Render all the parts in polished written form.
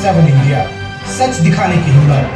7 India, सच दिखाने की हिम्मत।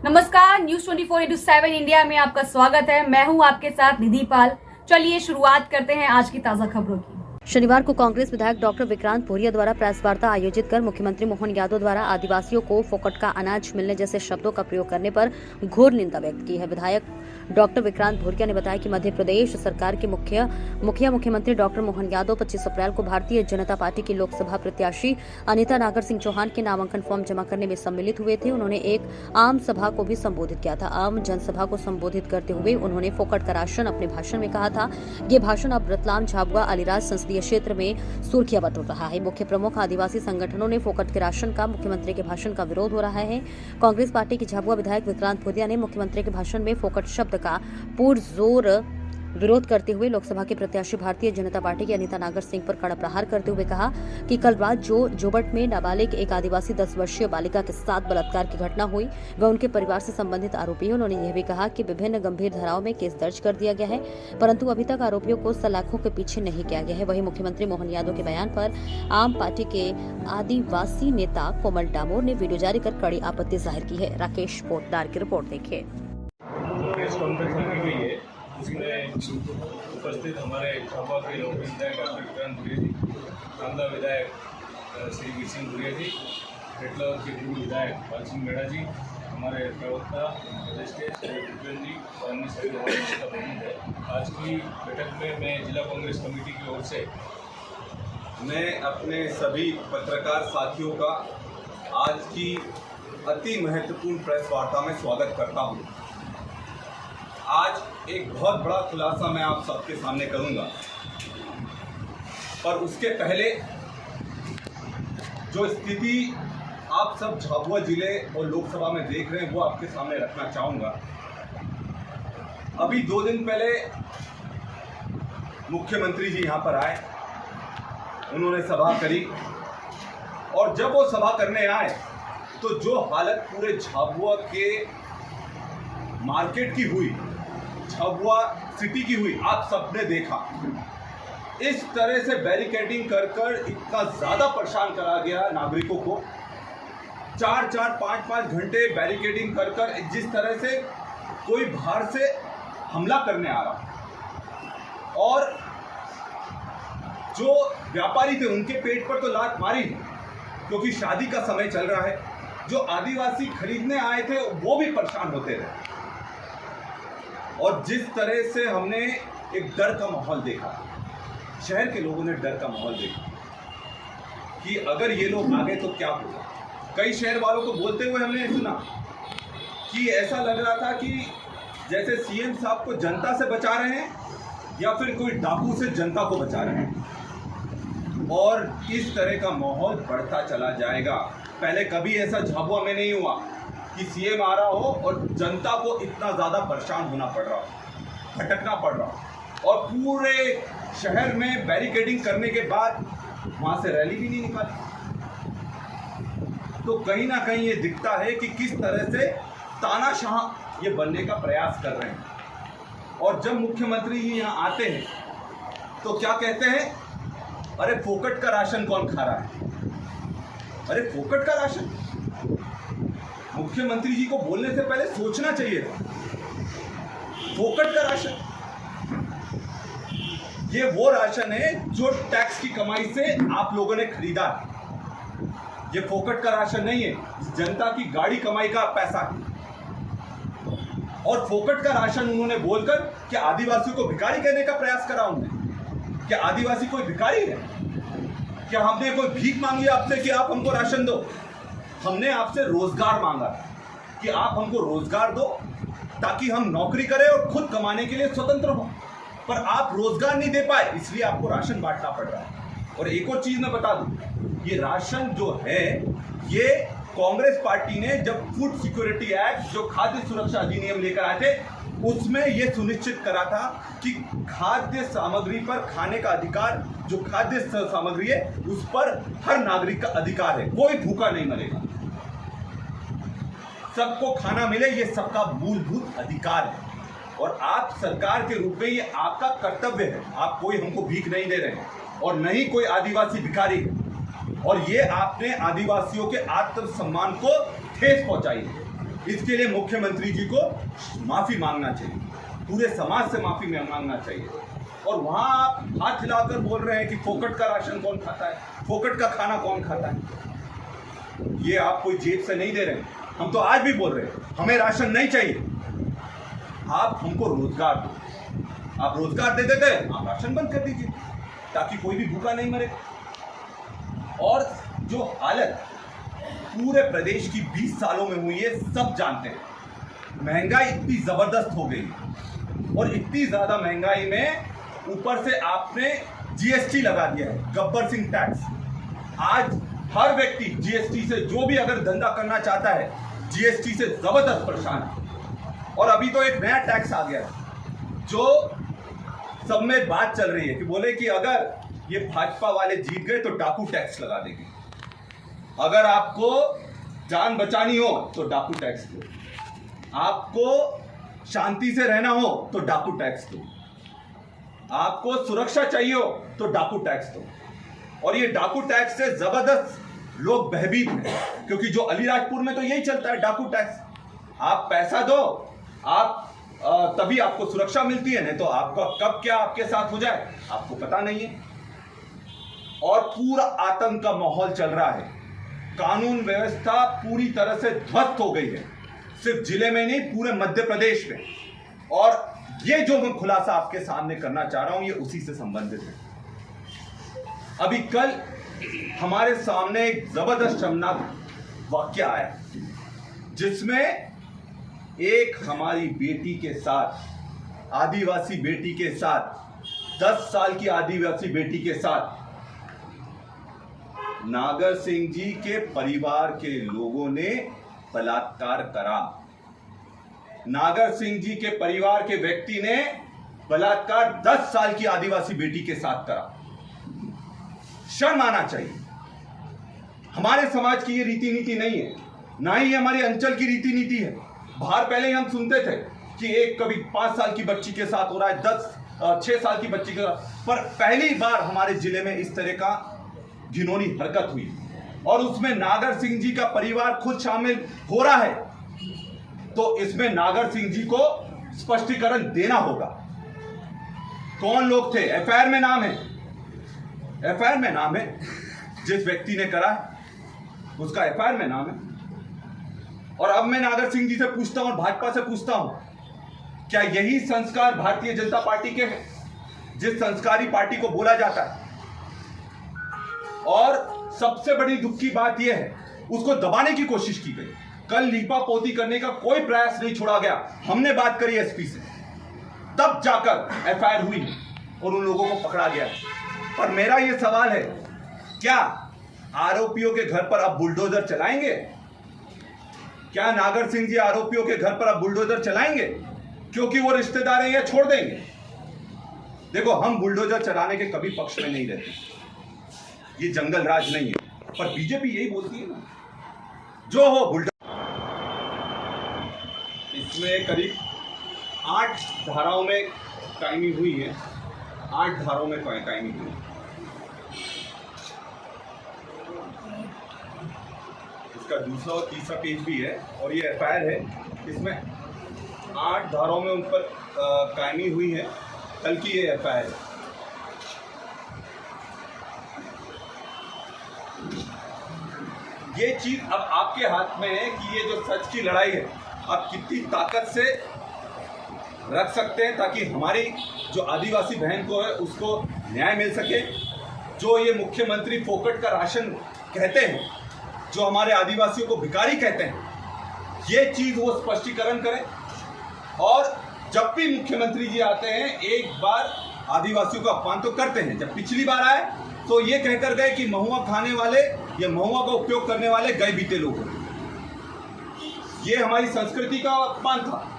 नमस्कार, न्यूज 24/7 इंडिया में आपका स्वागत है। मैं हूं आपके साथ निधि पाल। चलिए शुरुआत करते हैं आज की ताजा खबरों की। शनिवार को कांग्रेस विधायक डॉक्टर विक्रांत भोरिया द्वारा प्रेस वार्ता आयोजित कर मुख्यमंत्री मोहन यादव द्वारा आदिवासियों को फोकट का अनाज मिलने जैसे शब्दों का प्रयोग करने पर घोर निंदा व्यक्त की है। विधायक डॉक्टर विक्रांत भोरिया ने बताया कि मध्य प्रदेश सरकार के मुख्यमंत्री डॉक्टर मोहन यादव 25 अप्रैल को भारतीय जनता पार्टी की लोकसभा प्रत्याशी अनीता नागर सिंह चौहान के नामांकन फॉर्म जमा करने में सम्मिलित हुए थे। उन्होंने एक आम सभा को भी संबोधित किया था। आम जनसभा को संबोधित करते हुए उन्होंने फोकट का राशन अपने भाषण में कहा था। ये भाषण अब रतलाम, झाबुआ, अलीराज संसदीय क्षेत्र में सुर्खियां बटोर रहा है। मुख्य प्रमुख आदिवासी संगठनों ने फोकट के राशन का मुख्यमंत्री के भाषण का विरोध हो रहा है। कांग्रेस पार्टी के झाबुआ विधायक विक्रांत भोरिया ने मुख्यमंत्री के भाषण में फोकट शब्द का पुरजोर विरोध करते हुए लोकसभा के प्रत्याशी भारतीय जनता पार्टी की अनीता नागर सिंह पर कड़ा प्रहार करते हुए कहा कि कल रात जोबट में नाबालिग एक आदिवासी 10 वर्षीय बालिका के साथ बलात्कार की घटना हुई, वह उनके परिवार से संबंधित आरोपी है। उन्होंने यह भी कहा कि विभिन्न गंभीर धाराओं में केस दर्ज कर दिया गया है, परंतु अभी तक आरोपियों को सलाखों के पीछे नहीं किया गया है। वहीं मुख्यमंत्री मोहन यादव के बयान पर आम पार्टी के आदिवासी नेता कोमल डामोर ने वीडियो जारी कर कड़ी आपत्ति जाहिर की है। राकेश पोतदार की रिपोर्ट देखिए। उसमें उपस्थित हमारे झाबुआ के लोक विधायक डॉक्टर विक्रांत भोरिया जी, कांदा विधायक श्री वीर सिंह भोरिया जी, हेटलावर के पूर्व विधायक पाल सिंह मेड़ा जी, हमारे प्रवक्ता प्रदेश के भूपेंद्र जी और अन्य सभी हमारे नेता प्रमुख है। आज की बैठक में मैं जिला कांग्रेस कमेटी की ओर से मैं अपने सभी पत्रकार साथियों का आज की अति महत्वपूर्ण प्रेस वार्ता में स्वागत करता हूं। आज एक बहुत बड़ा खुलासा मैं आप सबके सामने करूंगा, पर उसके पहले जो स्थिति आप सब झाबुआ जिले और लोकसभा में देख रहे हैं वो आपके सामने रखना चाहूंगा। अभी 2 दिन पहले मुख्यमंत्री जी यहां पर आए, उन्होंने सभा करी और जब वो सभा करने आए तो जो हालत पूरे झाबुआ के मार्केट की हुई, झाबुआ सिटी की हुई, आप सबने देखा। इस तरह से बैरिकेडिंग कर इतना ज़्यादा परेशान करा गया नागरिकों को। 4-4, 5-5 घंटे बैरिकेडिंग कर जिस तरह से कोई बाहर से हमला करने आ रहा और जो व्यापारी थे उनके पेट पर तो लात मारी, क्योंकि शादी का समय चल रहा है। जो आदिवासी खरीदने आए थे वो भी परेशान होते रहे और जिस तरह से हमने एक डर का माहौल देखा, शहर के लोगों ने डर का माहौल देखा कि अगर ये लोग आ गए तो क्या होगा। कई शहर वालों को बोलते हुए हमने सुना कि ऐसा लग रहा था कि जैसे सीएम साहब को जनता से बचा रहे हैं या फिर कोई डाकू से जनता को बचा रहे हैं, और इस तरह का माहौल बढ़ता चला जाएगा। पहले कभी ऐसा झाबुआ में नहीं हुआ कि सीएम आ रहा हो और जनता को इतना ज़्यादा परेशान होना पड़ रहा हो, भटकना पड़ रहा हो, और पूरे शहर में बैरिकेडिंग करने के बाद वहाँ से रैली भी नहीं निकाली। तो कहीं ना कहीं ये दिखता है कि किस तरह से तानाशाह ये बनने का प्रयास कर रहे हैं। और जब मुख्यमंत्री जी यहाँ आते हैं तो क्या कहते हैं, अरे फोकट का राशन कौन खा रहा है। अरे फोकट का राशन, मुख्यमंत्री जी को बोलने से पहले सोचना चाहिए था। फोकट का राशन, ये वो राशन है जो टैक्स की कमाई से आप लोगों ने खरीदा है। ये फोकट का राशन नहीं है, जनता की गाड़ी कमाई का पैसा है। और फोकट का राशन उन्होंने बोलकर क्या आदिवासियों को भिखारी कहने का प्रयास करा उन्होंने। क्या आदिवासी कोई भिखारी है? क्या हमने कोई भीख मांगी आपसे कि आप हमको राशन दो? हमने आपसे रोजगार मांगा कि आप हमको रोजगार दो ताकि हम नौकरी करें और खुद कमाने के लिए स्वतंत्र हों, पर आप रोजगार नहीं दे पाए, इसलिए आपको राशन बांटना पड़ रहा है। और एक और चीज मैं बता दूं, ये राशन जो है ये कांग्रेस पार्टी ने जब फूड सिक्योरिटी एक्ट, जो खाद्य सुरक्षा अधिनियम लेकर आए थे, उसमें यह सुनिश्चित करा था कि खाद्य सामग्री पर खाने का अधिकार, जो खाद्य सामग्री है उस पर हर नागरिक का अधिकार है, कोई भूखा नहीं मरेगा, सबको खाना मिले, ये सबका मूलभूत अधिकार है। और आप सरकार के रूप में ये आपका कर्तव्य है। आप कोई हमको भीख नहीं दे रहे हैं और नहीं कोई आदिवासी भिखारी है। और ये आपने आदिवासियों के आत्मसम्मान को ठेस पहुंचाई है। इसके लिए मुख्यमंत्री जी को माफी मांगना चाहिए, पूरे समाज से माफी मांगना चाहिए। और वहां आप हाथ हिलाकर बोल रहे हैं कि फोकट का राशन कौन खाता है, फोकट का खाना कौन खाता है। ये आप कोई जेब से नहीं दे रहे हैं। हम तो आज भी बोल रहे हैं हमें राशन नहीं चाहिए, आप हमको रोजगार दो। आप रोजगार दे देते हैं, आप राशन बंद कर दीजिए ताकि कोई भी भूखा नहीं मरे। और जो हालत पूरे प्रदेश की 20 सालों में हुई है सब जानते हैं। महंगाई इतनी जबरदस्त हो गई और इतनी ज्यादा महंगाई में ऊपर से आपने जीएसटी लगा दिया है, गब्बर सिंह टैक्स। आज हर व्यक्ति जीएसटी से, जो भी अगर धंधा करना चाहता है, जीएसटी से जबरदस्त परेशान है। और अभी तो एक नया टैक्स आ गया है जो सब में बात चल रही है कि बोले कि अगर ये भाजपा वाले जीत गए तो डाकू टैक्स लगा देंगे। अगर आपको जान बचानी हो तो डाकू टैक्स दो, आपको शांति से रहना हो तो डाकू टैक्स दो, आपको सुरक्षा चाहिए हो तो डाकू टैक्स दो। और ये डाकू टैक्स से जबरदस्त लोग भयभीत हैं, क्योंकि जो अलीराजपुर में तो यही चलता है, डाकू टैक्स। आप पैसा दो, आप तभी आपको सुरक्षा मिलती है, नहीं तो आपका कब क्या आपके साथ हो जाए आपको पता नहीं है। और पूरा आतंक का माहौल चल रहा है, कानून व्यवस्था पूरी तरह से ध्वस्त हो गई है, सिर्फ जिले में नहीं पूरे मध्य प्रदेश में। और ये जो मैं खुलासा आपके सामने करना चाह रहा हूं ये उसी से संबंधित है। अभी कल हमारे सामने एक जबरदस्त शर्मनाक वाकया आया जिसमें एक हमारी बेटी के साथ, आदिवासी बेटी के साथ, 10 साल की आदिवासी बेटी के साथ नागर सिंह जी के परिवार के लोगों ने बलात्कार करा। नागर सिंह जी के परिवार के व्यक्ति ने बलात्कार 10 साल की आदिवासी बेटी के साथ करा। शर्म आना चाहिए। हमारे समाज की ये रीति नीति नहीं है, ना ही हमारे अंचल की रीति नीति है। बाहर पहले ही हम सुनते थे कि एक कभी 5 साल की बच्ची के साथ हो रहा है, 6 साल की बच्ची के साथ, पर पहली बार हमारे जिले में इस तरह का घिनौनी हरकत हुई और उसमें नागर सिंह जी का परिवार खुद शामिल हो रहा है। तो इसमें नागर सिंह जी को स्पष्टीकरण देना होगा। कौन लोग थे? एफआईआर में नाम है, एफआईआर में नाम है, जिस व्यक्ति ने करा उसका एफआईआर में नाम है। और अब मैं नागर सिंह जी से पूछता हूं और भाजपा से पूछता हूं, क्या यही संस्कार भारतीय जनता पार्टी के हैं, जिस संस्कारी पार्टी को बोला जाता है? और सबसे बड़ी दुख की बात यह है उसको दबाने की कोशिश की गई। कल लीपा पोती करने का कोई प्रयास नहीं छोड़ा गया। हमने बात करी एसपी से, तब जाकर एफआईआर हुई और उन लोगों को पकड़ा गया। पर मेरा यह सवाल है, क्या आरोपियों के घर पर अब बुलडोजर चलाएंगे? क्या नागर सिंह जी आरोपियों के घर पर अब बुलडोजर चलाएंगे क्योंकि वो रिश्तेदार हैं, या छोड़ देंगे? देखो, हम बुलडोजर चलाने के कभी पक्ष में नहीं रहते, ये जंगल राज नहीं है। पर बीजेपी यही बोलती है ना, जो हो बुलडोजर। इसमें करीब 8 धाराओं में टाइमिंग हुई है, 8 धाराओं में टाइमिंग हुई है। इसका दूसरा और तीसरा पेज भी है और ये एफआईआर है। इसमें 8 धाराओं में उन पर कायमी हुई है। कल की ये एफआईआर है। ये चीज अब आपके हाथ में है कि ये जो सच की लड़ाई है आप कितनी ताकत से रख सकते हैं ताकि हमारी जो आदिवासी बहन को है उसको न्याय मिल सके। जो ये मुख्यमंत्री फोकट का राशन कहते हैं, जो हमारे आदिवासियों को भिखारी कहते हैं, ये चीज वो स्पष्टीकरण करें। और जब भी मुख्यमंत्री जी आते हैं एक बार आदिवासियों का अपमान तो करते हैं। जब पिछली बार आए तो ये कहकर गए कि महुआ खाने वाले या महुआ का उपयोग करने वाले गए बीते लोग हैं। ये हमारी संस्कृति का अपमान था।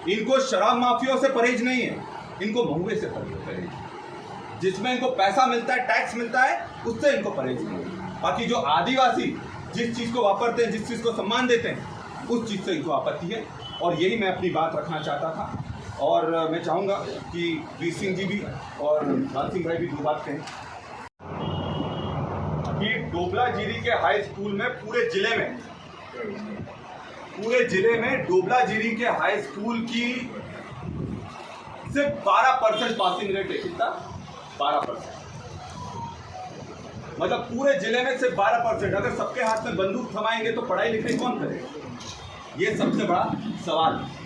इनको शराब माफियाओं से परहेज नहीं है, इनको महुए से परहेज है। जिसमें इनको पैसा मिलता है, टैक्स मिलता है, उससे इनको परहेज नहीं है। बाकी जो आदिवासी जिस चीज को वापरते हैं, जिस चीज को सम्मान देते हैं, उस चीज से इनको आपत्ति है। और यही मैं अपनी बात रखना चाहता था। और मैं चाहूंगा कि वीर सिंह जी भी और लाल सिंह भाई भी 2 बात कहें। डोबलाजीरी के हाई स्कूल में पूरे जिले में डोबलाजीरी के हाई स्कूल की सिर्फ 12% पासिंग रेट है। कितना? 12%। मतलब पूरे जिले में सिर्फ 12%। अगर सबके हाथ में बंदूक थमाएंगे तो पढ़ाई लिखाई कौन करेगा? ये सबसे बड़ा सवाल है।